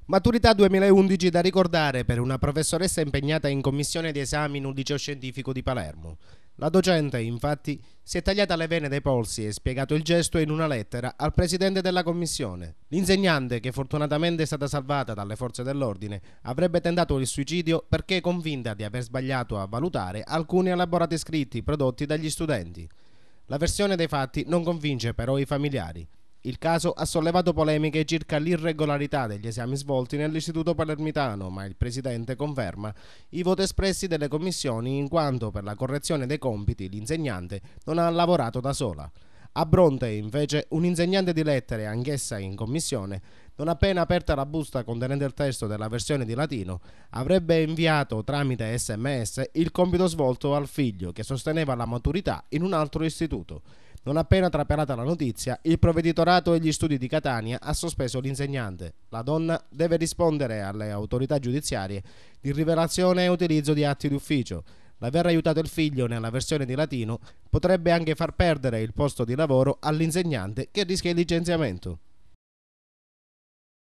Maturità 2011 da ricordare per una professoressa impegnata in commissione di esami in un liceo scientifico di Palermo. La docente, infatti, si è tagliata le vene dai polsi e spiegato il gesto in una lettera al presidente della commissione. L'insegnante, che fortunatamente è stata salvata dalle forze dell'ordine, avrebbe tentato il suicidio perché è convinta di aver sbagliato a valutare alcuni elaborati scritti prodotti dagli studenti. La versione dei fatti non convince però i familiari. Il caso ha sollevato polemiche circa l'irregolarità degli esami svolti nell'istituto palermitano, ma il presidente conferma i voti espressi dalle commissioni in quanto per la correzione dei compiti l'insegnante non ha lavorato da sola. A Bronte, invece, un insegnante di lettere, anch'essa in commissione, non appena aperta la busta contenente il testo della versione di latino, avrebbe inviato tramite SMS il compito svolto al figlio che sosteneva la maturità in un altro istituto. Non appena trapelata la notizia, il provveditorato e gli studi di Catania ha sospeso l'insegnante. La donna deve rispondere alle autorità giudiziarie di rivelazione e utilizzo di atti d'ufficio. L'aver aiutato il figlio nella versione di latino potrebbe anche far perdere il posto di lavoro all'insegnante che rischia il licenziamento.